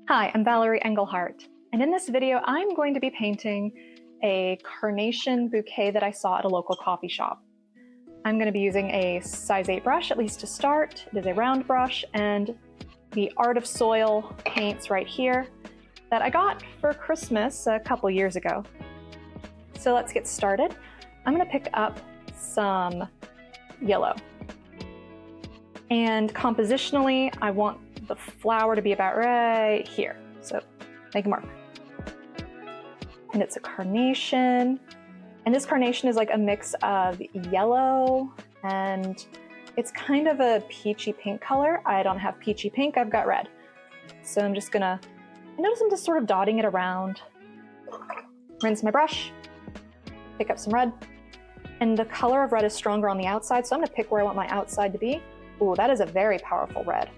Hi, I'm Valerie Engelhardt, and in this video I'm going to be painting a carnation bouquet that I saw at a local coffee shop. I'm going to be using a size 8 brush, at least to start. It is a round brush, and the Art of Soil paints right here that I got for Christmas a couple years ago. So let's get started. I'm going to pick up some yellow. And compositionally, I want the flower to be about right here. So make a mark. And it's a carnation. And this carnation is like a mix of yellow and it's kind of a peachy pink color. I don't have peachy pink, I've got red. So I'm just gonna, notice I'm just sort of dotting it around. Rinse my brush, pick up some red. And the color of red is stronger on the outside, so I'm gonna pick where I want my outside to be. Ooh, that is a very powerful red.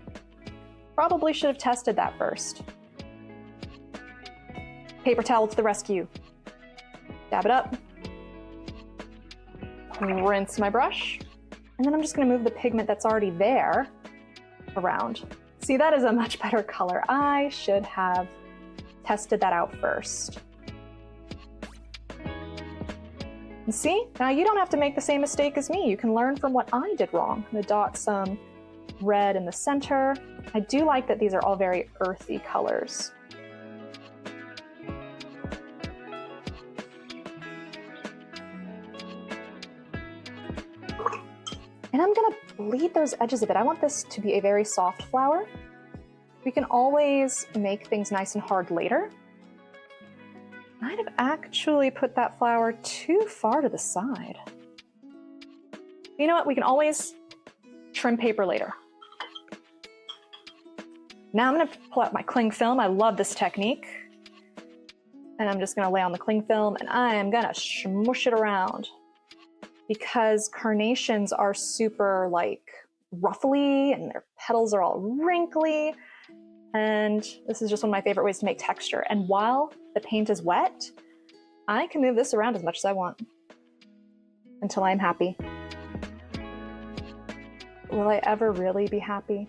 Probably should have tested that first. Paper towel to the rescue. Dab it up. Rinse my brush. And then I'm just gonna move the pigment that's already there around. See, that is a much better color. I should have tested that out first. And see, now you don't have to make the same mistake as me. You can learn from what I did wrong. I'm gonna dot some red in the center. I do like that these are all very earthy colors. And I'm gonna bleed those edges a bit. I want this to be a very soft flower. We can always make things nice and hard later. I might have actually put that flower too far to the side. You know what? We can always trim paper later. Now I'm gonna pull out my cling film. I love this technique. And I'm just gonna lay on the cling film and I am gonna smush it around because carnations are super like ruffly and their petals are all wrinkly. And this is just one of my favorite ways to make texture. And while the paint is wet, I can move this around as much as I want until I'm happy. Will I ever really be happy?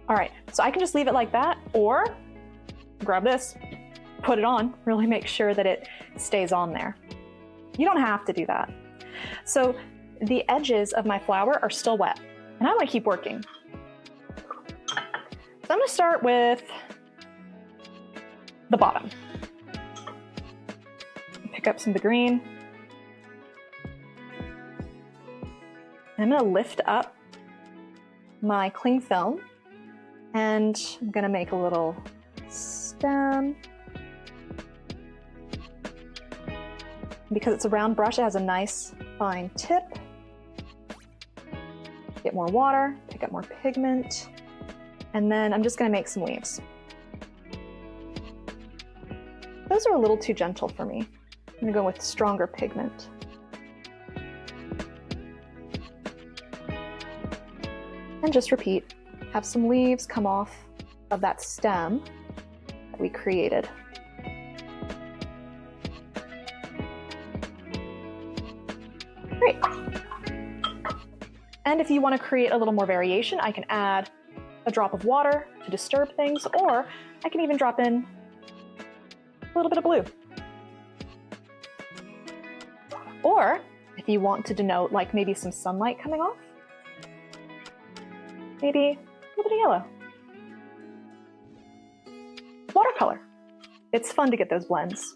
All right, so I can just leave it like that, or grab this, put it on, really make sure that it stays on there. You don't have to do that. So the edges of my flower are still wet, and I want to keep working. So I'm going to start with the bottom. Pick up some of the green. And I'm going to lift up my cling film, and I'm going to make a little stem. Because it's a round brush, it has a nice fine tip. Get more water, pick up more pigment, and then I'm just gonna make some leaves. Those are a little too gentle for me. I'm gonna go with stronger pigment. And just repeat. Have some leaves come off of that stem that we created. Great. And if you want to create a little more variation, I can add a drop of water to disturb things, or I can even drop in a little bit of blue. Or if you want to denote like maybe some sunlight coming off, maybe a little bit of yellow. Watercolor. It's fun to get those blends.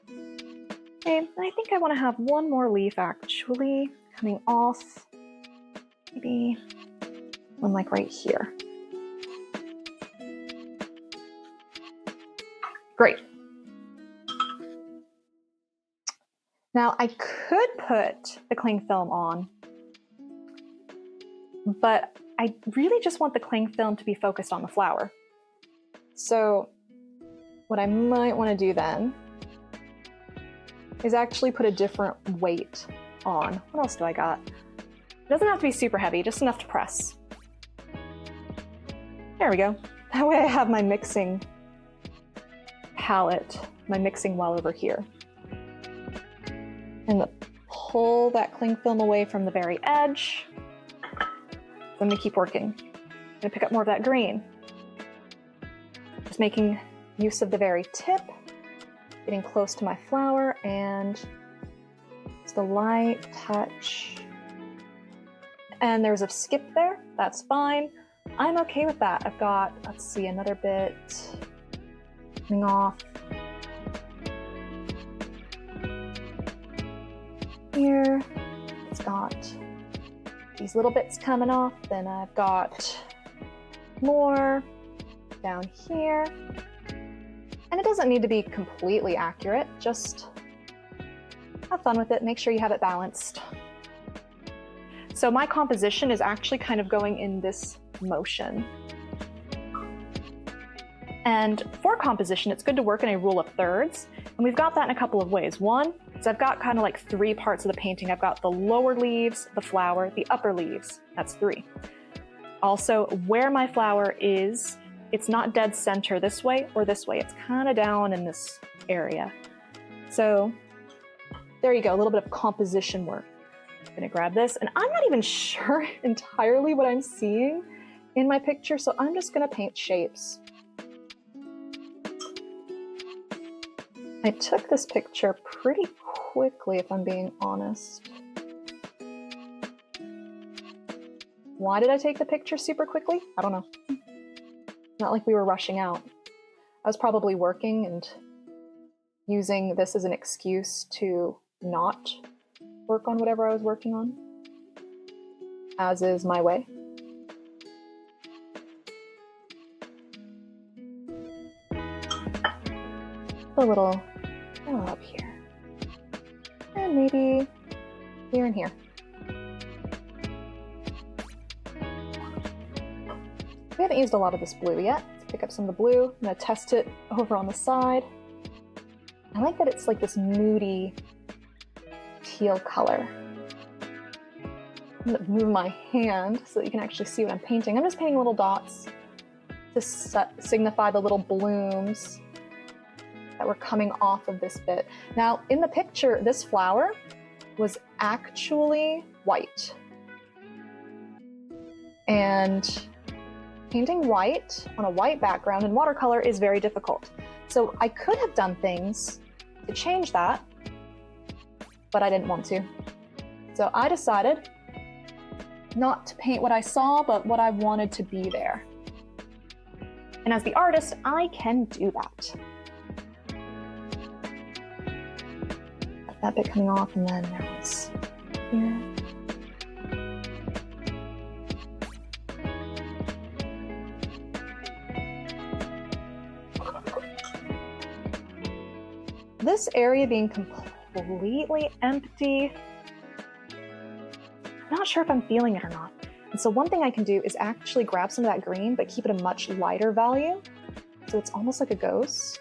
Okay, and I think I want to have one more leaf actually coming off. Maybe one like right here. Great. Now I could put the cling film on, but I really just want the cling film to be focused on the flower. So what I might want to do then is actually put a different weight on. What else do I got? It doesn't have to be super heavy, just enough to press. There we go. That way I have my mixing palette, my mixing well over here. And pull that cling film away from the very edge. I'm gonna keep working. I'm gonna pick up more of that green. Just making use of the very tip, getting close to my flower, and just a light touch. And there's a skip there, that's fine. I'm okay with that. I've got, let's see, another bit coming off here. It's got these little bits coming off, then I've got more down here. And it doesn't need to be completely accurate, just have fun with it, make sure you have it balanced. So my composition is actually kind of going in this motion. And for composition, it's good to work in a rule of thirds. And we've got that in a couple of ways. One is I've got kind of like 3 parts of the painting. I've got the lower leaves, the flower, the upper leaves. That's 3. Also, where my flower is, it's not dead center this way or this way. It's kind of down in this area. So there you go, a little bit of composition work. I'm gonna grab this, and I'm not even sure entirely what I'm seeing in my picture, so I'm just gonna paint shapes. I took this picture pretty quickly, if I'm being honest. Why did I take the picture super quickly? I don't know. Not like we were rushing out. I was probably working and using this as an excuse to not work on whatever I was working on, as is my way. A little up here, and maybe here and here. We haven't used a lot of this blue yet. Let's pick up some of the blue. I'm gonna test it over on the side. I like that it's like this moody teal color. I'm gonna move my hand so that you can actually see what I'm painting. I'm just painting little dots to signify the little blooms that were coming off of this bit. Now, in the picture, this flower was actually white. And painting white on a white background in watercolor is very difficult. So I could have done things to change that, but I didn't want to. So I decided not to paint what I saw, but what I wanted to be there. And as the artist, I can do that. Got that bit coming off, and then there was here. This area being completely empty, I'm not sure if I'm feeling it or not. And so one thing I can do is actually grab some of that green, but keep it a much lighter value. So it's almost like a ghost.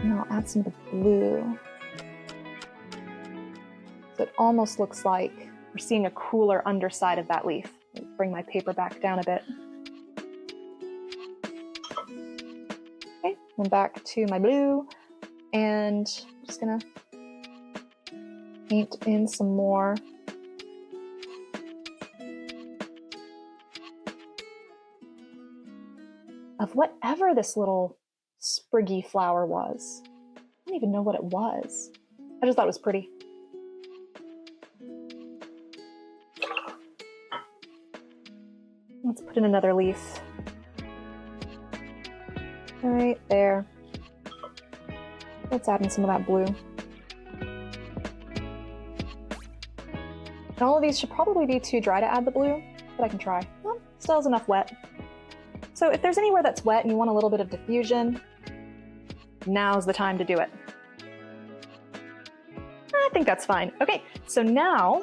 And I'll add some of the blue. So it almost looks like we're seeing a cooler underside of that leaf. Bring my paper back down a bit. Okay, and back to my blue. And I'm just gonna paint in some more of whatever this little spriggy flower was. I don't even know what it was. I just thought it was pretty. Let's put in another leaf. Right there. Let's add in some of that blue. And all of these should probably be too dry to add the blue, but I can try. Well, still has enough wet. So if there's anywhere that's wet and you want a little bit of diffusion, now's the time to do it. I think that's fine. Okay, so now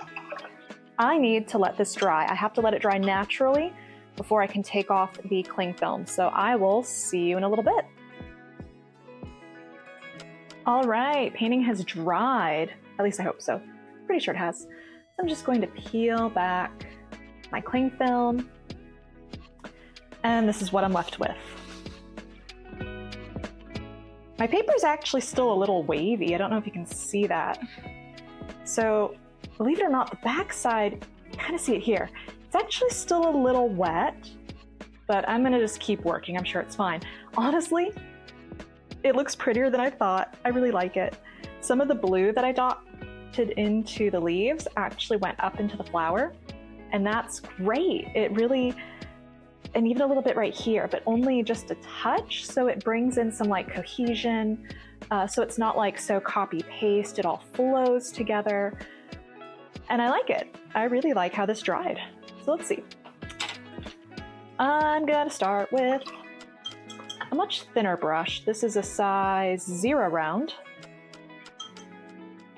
I need to let this dry. I have to let it dry naturally before I can take off the cling film. So I will see you in a little bit. All right, painting has dried. At least I hope so. Pretty sure it has. So I'm just going to peel back my cling film. And this is what I'm left with. My paper is actually still a little wavy. I don't know if you can see that. So believe it or not, the back side, kind of see it here. It's actually still a little wet, but I'm gonna just keep working. I'm sure it's fine. Honestly, it looks prettier than I thought. I really like it. Some of the blue that I dotted into the leaves actually went up into the flower, and that's great. It really, and even a little bit right here, but only just a touch. So it brings in some like cohesion. So it's not like so copy paste, it all flows together. And I like it. I really like how this dried. So let's see. I'm gonna start with a much thinner brush. This is a size 0 round.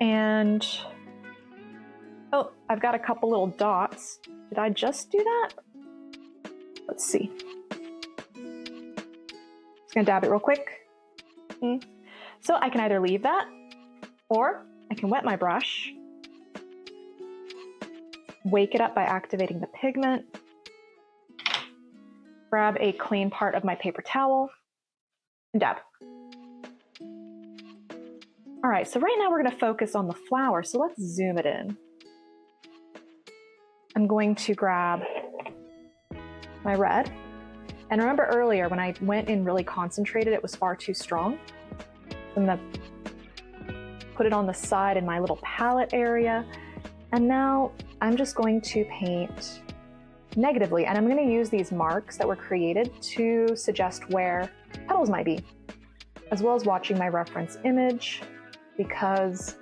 And, oh, I've got a couple little dots. Did I just do that? Let's see. Just gonna dab it real quick. So I can either leave that, or I can wet my brush, wake it up by activating the pigment, grab a clean part of my paper towel, and dab. All right, so right now we're gonna focus on the flower, so let's zoom it in. I'm going to grab my red. And remember earlier when I went in really concentrated, it was far too strong. I'm gonna put it on the side in my little palette area. And now I'm just going to paint negatively. And I'm gonna use these marks that were created to suggest where petals might be, as well as watching my reference image, because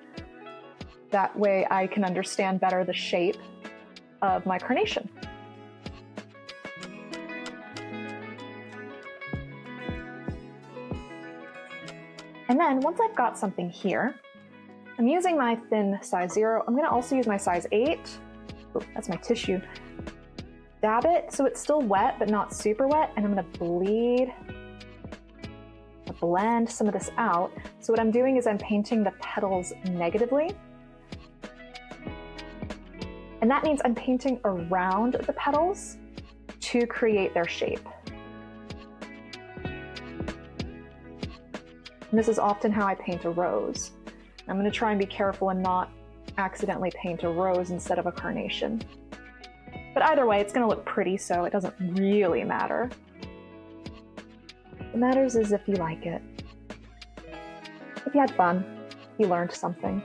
that way I can understand better the shape of my carnation. And then once I've got something here, I'm using my thin size 0. I'm gonna also use my size 8. Oh, that's my tissue. Dab it so it's still wet, but not super wet. And I'm gonna blend some of this out. So what I'm doing is I'm painting the petals negatively. And that means I'm painting around the petals to create their shape. And this is often how I paint a rose. I'm gonna try and be careful and not accidentally paint a rose instead of a carnation. But either way, it's gonna look pretty, so it doesn't really matter. What matters is if you like it. If you had fun, you learned something.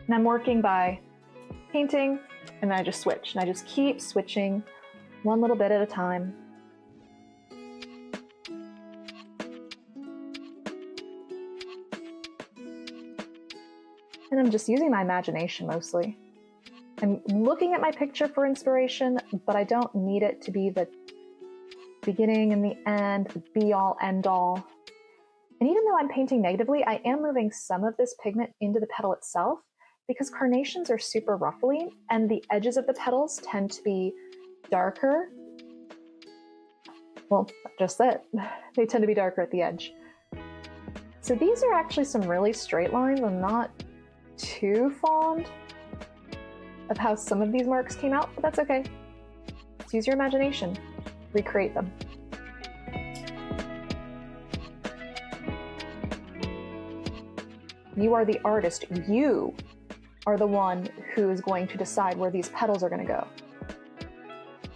And I'm working by painting, and then I just switch, and I just keep switching one little bit at a time. And I'm just using my imagination mostly. I'm looking at my picture for inspiration, but I don't need it to be the beginning and the end, the be-all, end-all. And even though I'm painting negatively, I am moving some of this pigment into the petal itself, because carnations are super ruffly and the edges of the petals tend to be darker. Well, just that. They tend to be darker at the edge. So these are actually some really straight lines. I'm not too fond of how some of these marks came out, but that's okay. Let's use your imagination. Recreate them. You are the artist. You are the one who is going to decide where these petals are going to go.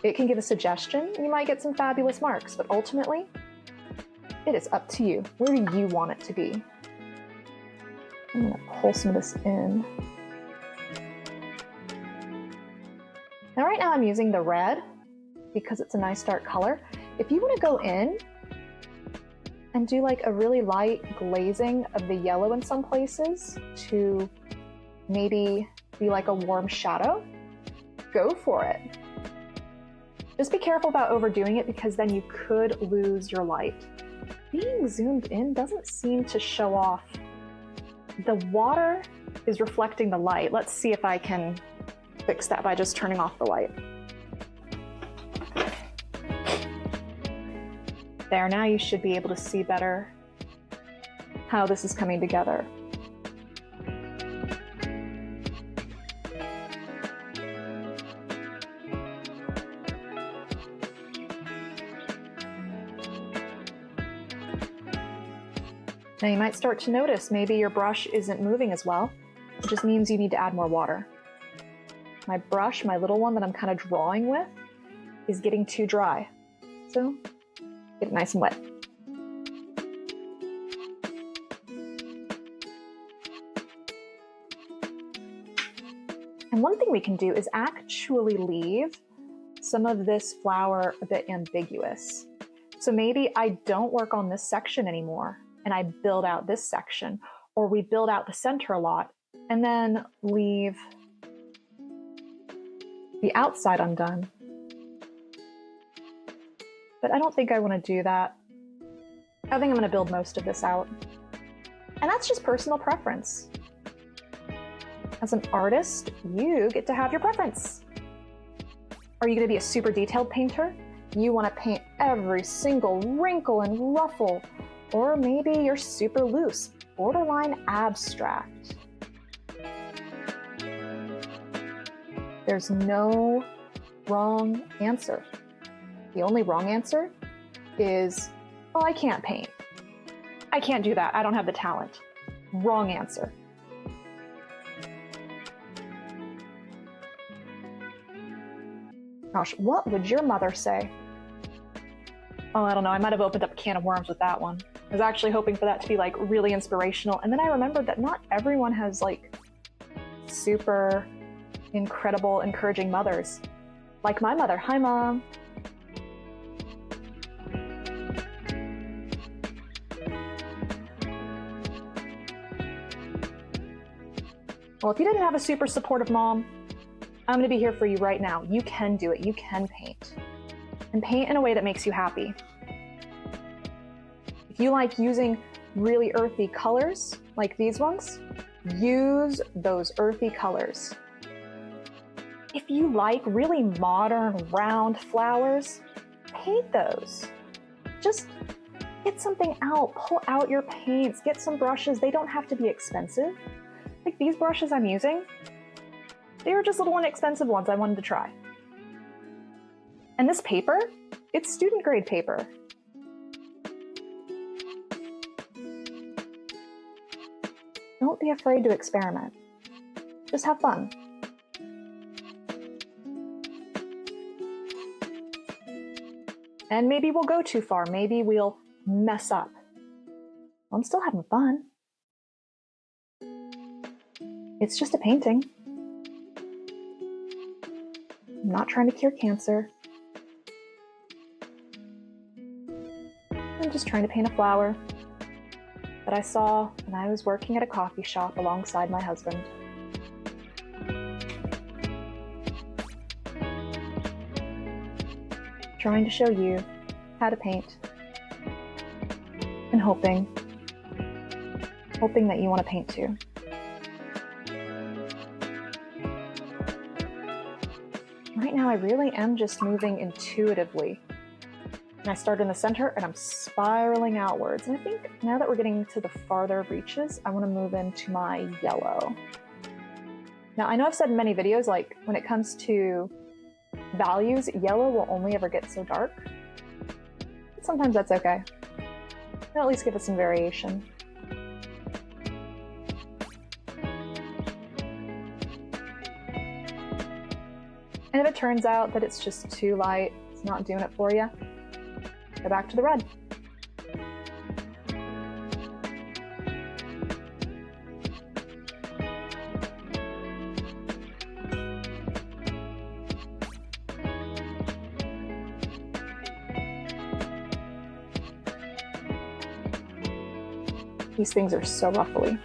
It can give a suggestion. You might get some fabulous marks, but ultimately, it is up to you. Where do you want it to be? I'm going to pull some of this in. Now, right now I'm using the red because it's a nice dark color. If you want to go in and do like a really light glazing of the yellow in some places to maybe be like a warm shadow, go for it. Just be careful about overdoing it, because then you could lose your light. Being zoomed in doesn't seem to show off. The water is reflecting the light. Let's see if I can fix that by just turning off the light. There, now you should be able to see better how this is coming together. Now you might start to notice maybe your brush isn't moving as well. It just means you need to add more water. My brush, my little one that I'm kind of drawing with, is getting too dry. So get it nice and wet. And one thing we can do is actually leave some of this flower a bit ambiguous. So maybe I don't work on this section anymore and I build out this section, or we build out the center a lot and then leave the outside undone. But I don't think I want to do that. I think I'm going to build most of this out. And that's just personal preference. As an artist, you get to have your preference. Are you going to be a super detailed painter? You want to paint every single wrinkle and ruffle. Or maybe you're super loose, borderline abstract. There's no wrong answer. The only wrong answer is, oh, I can't paint. I can't do that. I don't have the talent. Wrong answer. Gosh, what would your mother say? Oh, I don't know. I might have opened up a can of worms with that one. I was actually hoping for that to be like really inspirational. And then I remembered that not everyone has like super incredible, encouraging mothers. Like my mother. Hi, Mom. Well, if you didn't have a super supportive mom, I'm going to be here for you right now. You can do it. You can paint. And paint in a way that makes you happy. If you like using really earthy colors, like these ones, use those earthy colors. If you like really modern, round flowers, paint those. Just get something out. Pull out your paints. Get some brushes. They don't have to be expensive. Like these brushes I'm using, they were just little inexpensive ones I wanted to try. And this paper, it's student grade paper. Don't be afraid to experiment. Just have fun. And maybe we'll go too far. Maybe we'll mess up. Well, I'm still having fun. It's just a painting. I'm not trying to cure cancer. I'm just trying to paint a flower that I saw when I was working at a coffee shop alongside my husband. Trying to show you how to paint and hoping that you want to paint too. Right now, I really am just moving intuitively. And I start in the center and I'm spiraling outwards. And I think now that we're getting to the farther reaches, I want to move into my yellow. Now, I know I've said in many videos, like when it comes to values, yellow will only ever get so dark. But sometimes that's okay. It'll at least give us some variation. And if it turns out that it's just too light, it's not doing it for you, go back to the red. These things are so ruffly.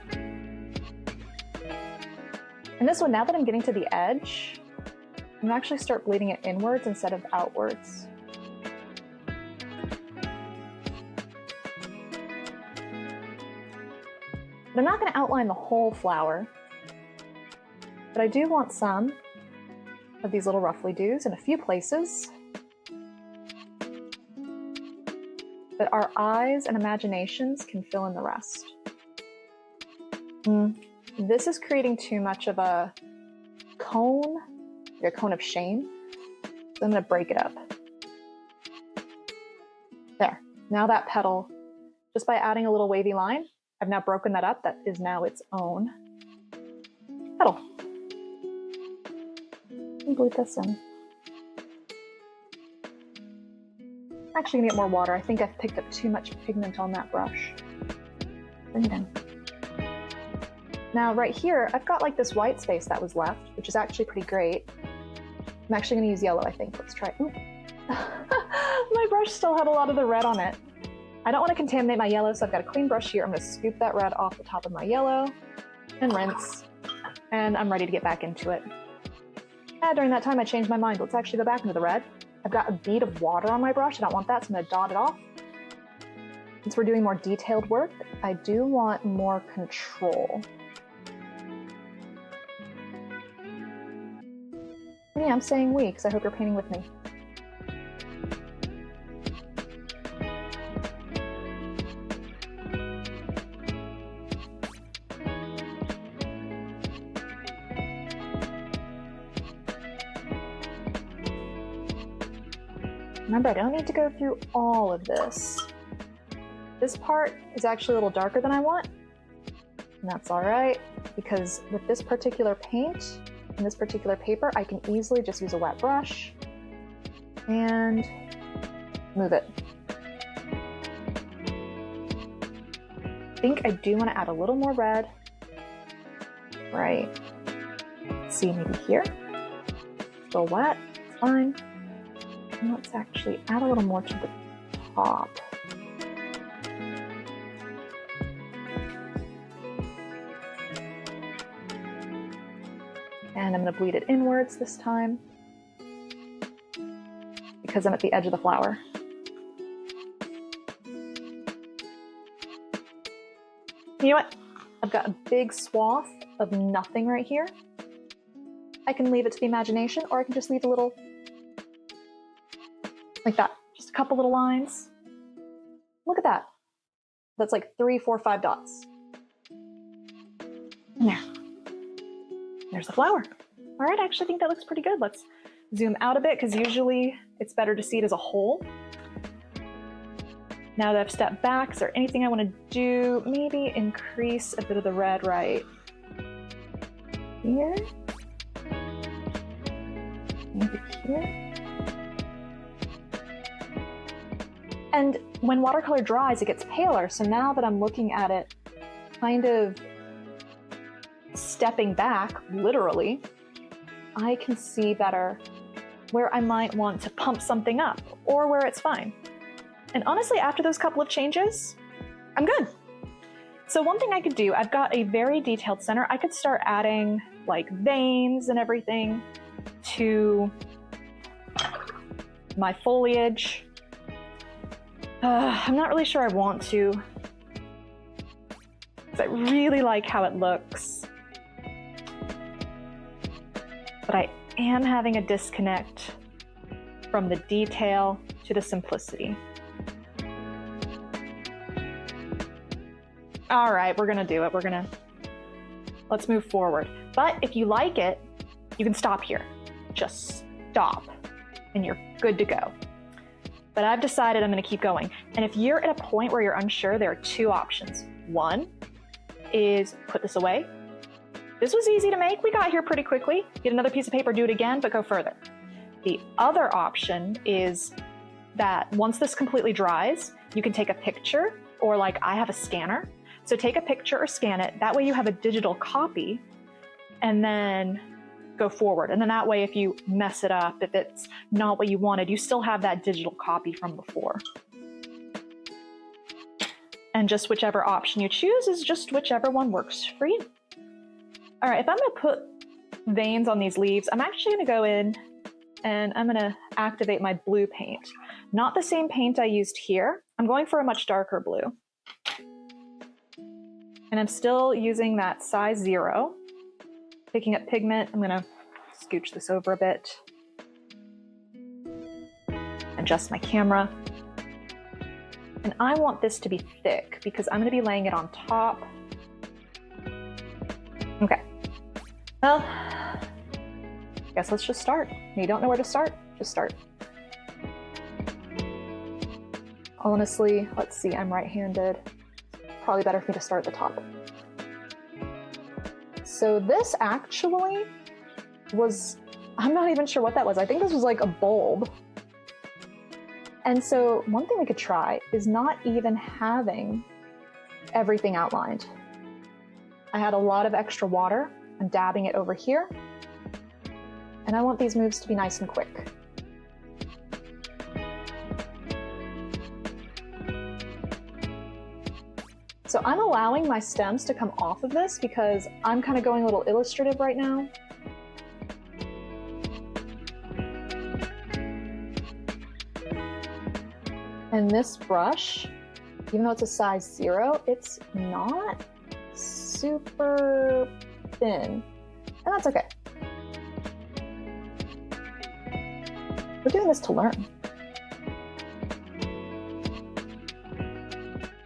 And this one, now that I'm getting to the edge, I'm gonna actually start bleeding it inwards instead of outwards. But I'm not gonna outline the whole flower, but I do want some of these little ruffly doos in a few places that our eyes and imaginations can fill in the rest. This is creating too much of a cone, like a cone of shame. So I'm gonna break it up. There, now that petal, just by adding a little wavy line, I've now broken that up. That is now its own petal. Let me bleed this in. I'm actually gonna get more water. I think I've picked up too much pigment on that brush. Bring it in. Now right here, I've got like this white space that was left, which is actually pretty great. I'm actually gonna use yellow, I think. Let's try. My brush still had a lot of the red on it. I don't want to contaminate my yellow, so I've got a clean brush here. I'm going to scoop that red off the top of my yellow and rinse, and I'm ready to get back into it. During that time, I changed my mind. Let's actually go back into the red. I've got a bead of water on my brush. I don't want that, so I'm going to dot it off. Since we're doing more detailed work, I do want more control. Yeah, I'm saying we, because I hope you're painting with me. Remember, I don't need to go through all of this. This part is actually a little darker than I want, and that's all right, because with this particular paint and this particular paper, I can easily just use a wet brush and move it. I think I do want to add a little more red. Right. Let's see, maybe here. Still wet, it's fine. And let's actually add a little more to the top. And I'm going to bleed it inwards this time because I'm at the edge of the flower. You know what? I've got a big swath of nothing right here. I can leave it to the imagination, or I can just leave a little like that. Just a couple little lines. Look at that. That's like 3, 4, 5 dots. And there. There's the flower. All right, I actually think that looks pretty good. Let's zoom out a bit because usually it's better to see it as a whole. Now that I've stepped back, is there anything I want to do? Maybe increase a bit of the red right here. Maybe here. And when watercolor dries, it gets paler. So now that I'm looking at it, kind of stepping back, literally, I can see better where I might want to pump something up or where it's fine. And honestly, after those couple of changes, I'm good. So one thing I could do, I've got a very detailed center. I could start adding like veins and everything to my foliage. I'm not really sure I want to, because I really like how it looks. But I am having a disconnect from the detail to the simplicity. All right, we're gonna do it. Let's move forward. But if you like it, you can stop here. Just stop and you're good to go. But I've decided I'm gonna keep going. And if you're at a point where you're unsure, there are 2 options. One is put this away. This was easy to make. We got here pretty quickly. Get another piece of paper, do it again, but go further. The other option is that once this completely dries, you can take a picture, or like I have a scanner. So take a picture or scan it. That way you have a digital copy and then go forward. And then that way, if you mess it up, if it's not what you wanted, you still have that digital copy from before. And just whichever option you choose is just whichever one works for you. All right, if I'm gonna put veins on these leaves, I'm actually gonna go in and I'm gonna activate my blue paint. Not the same paint I used here. I'm going for a much darker blue. And I'm still using that size 0. Picking up pigment, I'm gonna scooch this over a bit. Adjust my camera. And I want this to be thick because I'm gonna be laying it on top. Okay. Well, guess let's just start. You don't know where to start? Just start. Honestly, let's see, I'm right-handed. probably better for me to start at the top. So this actually was, I'm not even sure what that was. I think this was like a bulb. And so one thing we could try is not even having everything outlined. I had a lot of extra water. I'm dabbing it over here. And I want these moves to be nice and quick. So I'm allowing my stems to come off of this because I'm kind of going a little illustrative right now. And this brush, even though it's a size 0, it's not super thin, and that's okay. We're doing this to learn.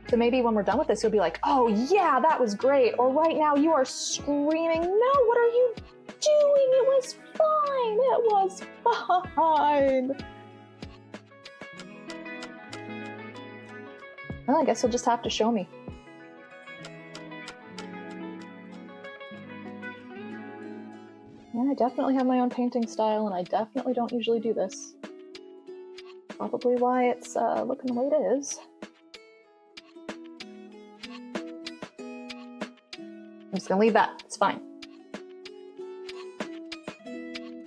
So maybe when we're done with this, you'll be like, oh yeah, that was great. Or right now you are screaming, no, what are you doing? It was fine, it was fine. Well, I guess you'll just have to show me. Yeah, I definitely have my own painting style, and I definitely don't usually do this. Probably why it's looking the way it is. I'm just gonna leave that, it's fine. And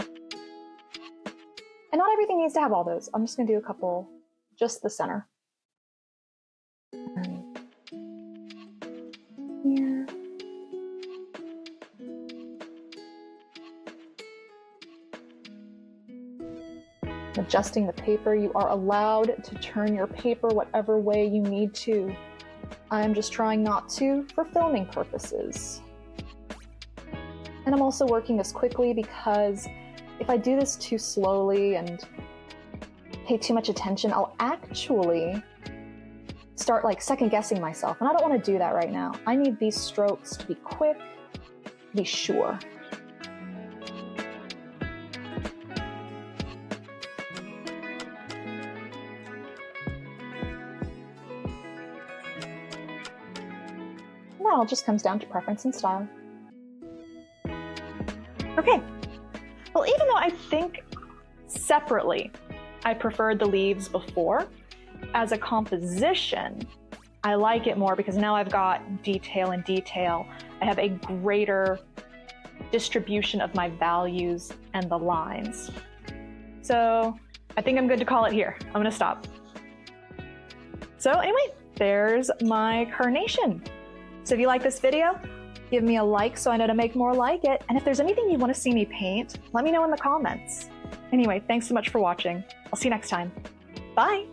not everything needs to have all those. I'm just gonna do a couple, just the center. Here. Adjusting the paper, you are allowed to turn your paper whatever way you need to. I'm just trying not to for filming purposes. And I'm also working this quickly because if I do this too slowly and pay too much attention, I'll actually start like second guessing myself. And I don't want to do that right now. I need these strokes to be quick, be sure. Now it just comes down to preference and style. Okay, well, even though I think separately I preferred the leaves before, as a composition, I like it more because now I've got detail and detail. I have a greater distribution of my values and the lines. So I think I'm good to call it here. I'm gonna stop. So anyway, there's my carnation. So if you like this video, give me a like so I know to make more like it. And if there's anything you want to see me paint, let me know in the comments. Anyway, thanks so much for watching. I'll see you next time. Bye.